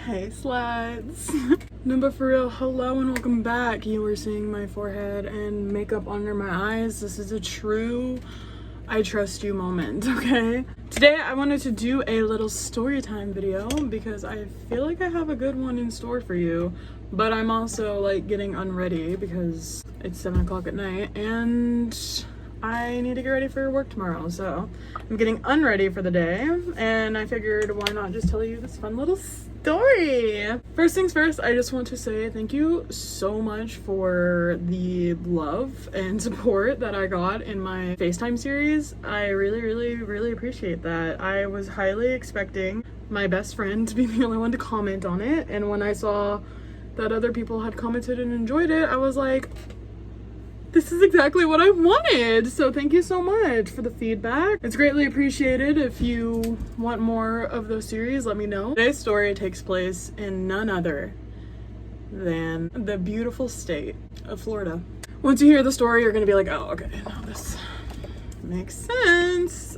Hey sluts. No, but for real, hello and welcome back. You were seeing my forehead and makeup under my eyes. This is a true I trust you moment, okay? Today I wanted to do a little story time video because I feel like I have a good one in store for you, but I'm also like getting unready because it's 7 o'clock at night and I need to get ready for work tomorrow. So I'm getting unready for the day and I figured why not just tell you this fun little story. First things first, I just want to say thank you so much for the love and support that I got in my FaceTime series. I really appreciate that. I was highly expecting my best friend to be the only one to comment on it, and when I saw that other people had commented and enjoyed it, I was like, this is exactly what I wanted. So thank you so much for the feedback. It's greatly appreciated. If you want more of those series, let me know. Today's story takes place in none other than the beautiful state of Florida. Once you hear the story, you're gonna be like, oh, okay, now this makes sense.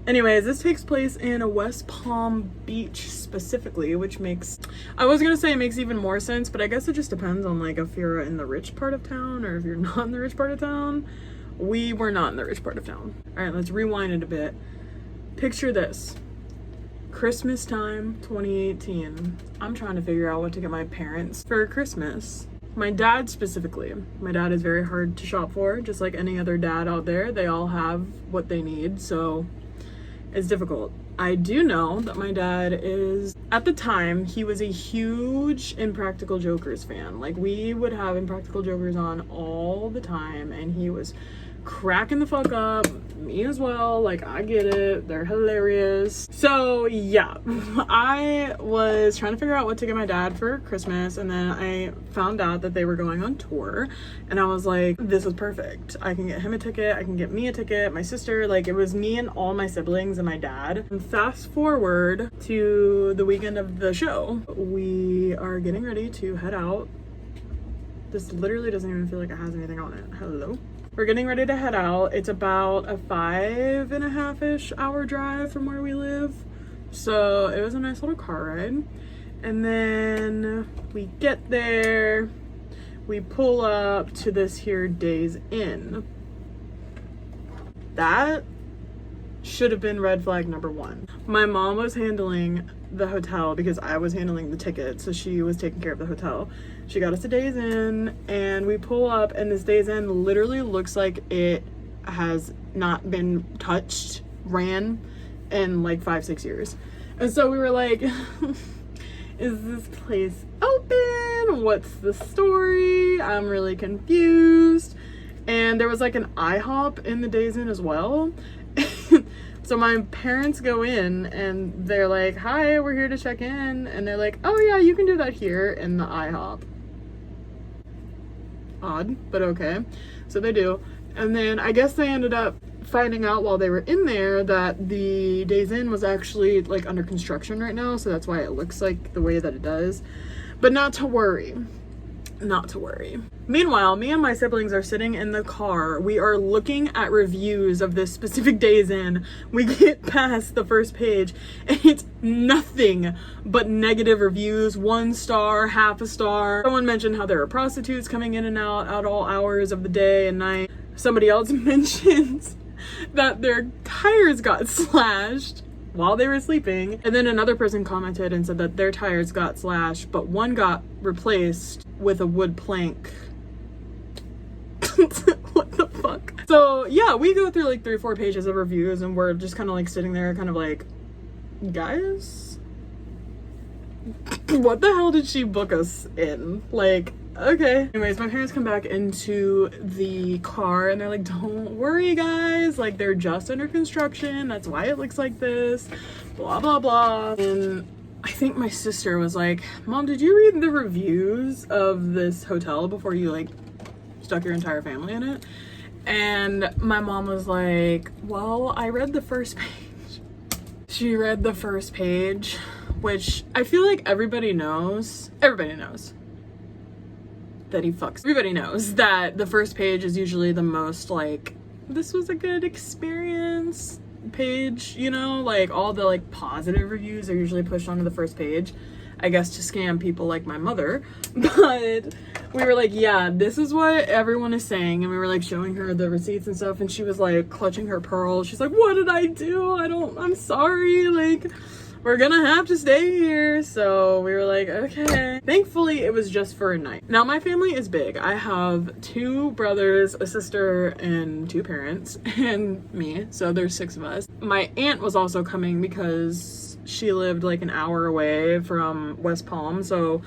Anyways, this takes place in West Palm Beach specifically, which makes, I was gonna say it makes even more sense, but I guess it just depends on like if you're in the rich part of town or if you're not in the rich part of town. We were not in the rich part of town. All right, let's rewind it a bit. Picture this. Christmas time, 2018. I'm trying to figure out what to get my parents for Christmas. My dad specifically. My dad is very hard to shop for, just like any other dad out there. They all have what they need, so it's difficult. I do know that my dad is, at the time, he was a huge Impractical Jokers fan. Like, we would have Impractical Jokers on all the time, and he was cracking the fuck up. Me as well. Like, I get it. They're hilarious. So, yeah. I was trying to figure out what to get my dad for Christmas, and then I found out that they were going on tour, and I was like, this is perfect. I can get him a ticket. I can get me a ticket. My sister. Like, it was me and all my siblings and my dad. And fast forward to the weekend of the show. We are getting ready to head out. This literally doesn't even feel like it has anything on it. Hello? We're getting ready to head out. It's about a 5.5-ish hour drive from where we live. So it was a nice little car ride. And then we get there, we pull up to this here Days Inn. That should have been red flag number one. My mom was handling the hotel because I was handling the ticket, so she was taking care of the hotel. She got us a Days Inn, and we pull up, and this Days Inn literally looks like it has not been touched, ran in like 5-6 years. And so we were like, is this place open? What's the story? I'm really confused. And there was like an IHOP in the Days Inn as well. So my parents go in and they're like, hi, we're here to check in. And they're like, oh yeah, you can do that here in the IHOP. Odd, but okay. So they do. And then I guess they ended up finding out while they were in there that the Days Inn was actually like under construction right now. So that's why it looks like the way that it does. But not to worry. Not to worry. Meanwhile, me and my siblings are sitting in the car. We are looking at reviews of this specific Days Inn. We get past the first page and it's nothing but negative reviews. 1 star, half a star. Someone mentioned how there are prostitutes coming in and out at all hours of the day and night. Somebody else mentions that their tires got slashed while they were sleeping. And then another person commented and said that their tires got slashed, but one got replaced with a wood plank. What the fuck? So yeah, we go through like 3 or 4 pages of reviews and we're just kind of like sitting there kind of like, guys, what the hell did she book us in? Like, okay. Anyways, my parents come back into the car and they're like, don't worry guys, like they're just under construction, that's why it looks like this, blah blah blah. And I think my sister was like, Mom, did you read the reviews of this hotel before you like stuck your entire family in it? And my mom was like, well, I read the first page. She read the first page, which I feel like everybody knows that he fucks. Everybody knows that the first page is usually the most like, this was a good experience page, you know, like all the like positive reviews are usually pushed onto the first page. I guess to scam people like my mother. But we were like, yeah, this is what everyone is saying. And we were like showing her the receipts and stuff. And she was like clutching her pearls. She's like, what did I do? I'm sorry. Like, we're gonna have to stay here. So we were like, okay. Thankfully, it was just for a night. Now, my family is big. I have 2 brothers, a sister, and 2 parents, and me. So there's 6 of us. My aunt was also coming because she lived like an hour away from West Palm. So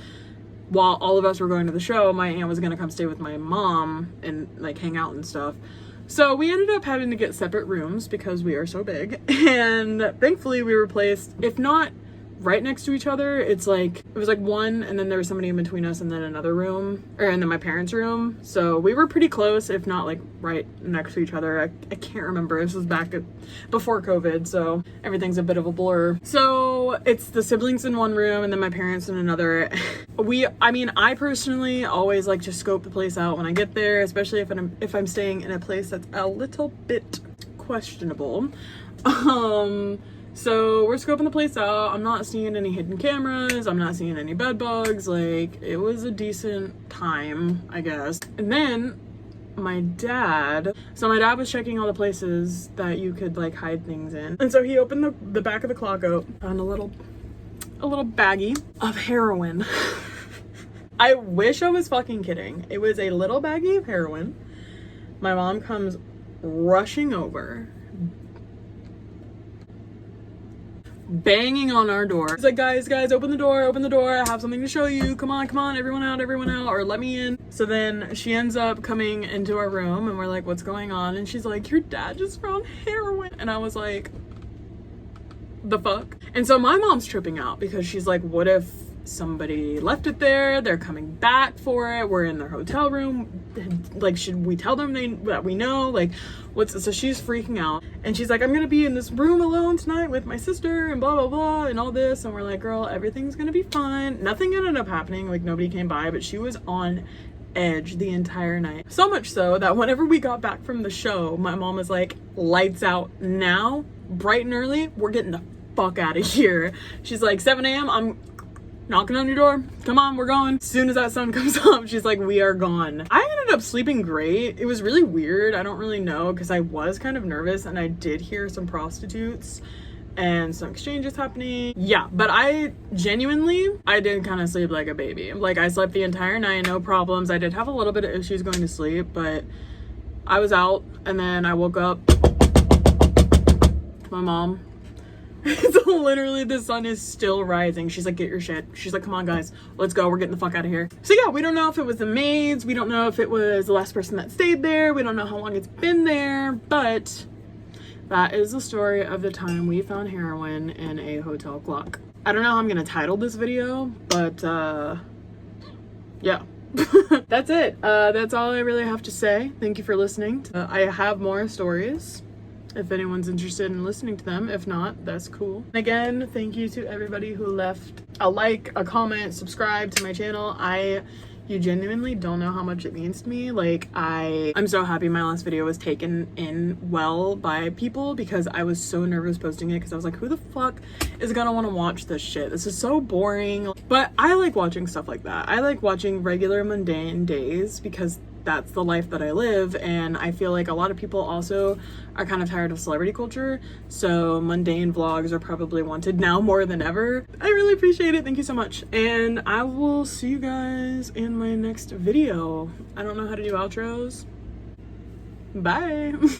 while all of us were going to the show, my aunt was gonna come stay with my mom and like hang out and stuff. So we ended up having to get separate rooms because we are so big, and thankfully we were placed, if not right next to each other, it was like one, and then there was somebody in between us, and then another room, and then my parents' room. So we were pretty close, if not like right next to each other. I can't remember. This was before COVID, so everything's a bit of a blur. So it's the siblings in one room, and then my parents in another. I personally always like to scope the place out when I get there, especially if I'm staying in a place that's a little bit questionable. So we're scoping the place out. I'm not seeing any hidden cameras. I'm not seeing any bed bugs. Like, it was a decent time, I guess. And then my dad was checking all the places that you could like hide things in. And so he opened the back of the clock out, found a little baggie of heroin. I wish I was fucking kidding. It was a little baggie of heroin. My mom comes rushing over, banging on our door. She's like, guys, open the door, I have something to show you. Come on, everyone out, or let me in. So then she ends up coming into our room, and we're like, what's going on? And she's like, your dad just found heroin. And I was like, the fuck? And so my mom's tripping out because she's like, what if somebody left it there, they're coming back for it, we're in their hotel room, like, should we tell them that we know, like, so she's freaking out, and she's like, I'm gonna be in this room alone tonight with my sister, and blah blah blah, and all this. And we're like, girl, everything's gonna be fine. Nothing ended up happening, like, nobody came by, but she was on edge the entire night. So much so that whenever we got back from the show, my mom was like, lights out now, bright and early, we're getting the fuck out of here. She's like, 7 a.m, I'm knocking on your door, come on, we're going. As soon as that sun comes up, she's like, we are gone. I ended up sleeping great. It was really weird. I don't really know, because I was kind of nervous, and I did hear some prostitutes and some exchanges happening. Yeah, but I did kind of sleep like a baby. Like, I slept the entire night, no problems. I did have a little bit of issues going to sleep, but I was out, and then I woke up. My mom. It's literally, the sun is still rising. She's like, get your shit. She's like, come on guys, let's go, we're getting the fuck out of here. So yeah, we don't know if it was the maids, we don't know if it was the last person that stayed there, we don't know how long it's been there, but that is the story of the time we found heroin in a hotel clock. I don't know how I'm gonna title this video, but yeah. That's it. That's all I really have to say. Thank you for listening. I have more stories if anyone's interested in listening to them. If not, that's cool. Again, thank you to everybody who left a like, a comment, subscribe to my channel. You genuinely don't know how much it means to me. Like, I'm so happy my last video was taken in well by people, because I was so nervous posting it, because I was like, who the fuck is gonna want to watch this shit? This is so boring. But I like watching stuff like that. I like watching regular mundane days, because that's the life that I live, and I feel like a lot of people also are kind of tired of celebrity culture, so mundane vlogs are probably wanted now more than ever. I really appreciate it. Thank you so much, and I will see you guys in my next video. I don't know how to do outros. Bye.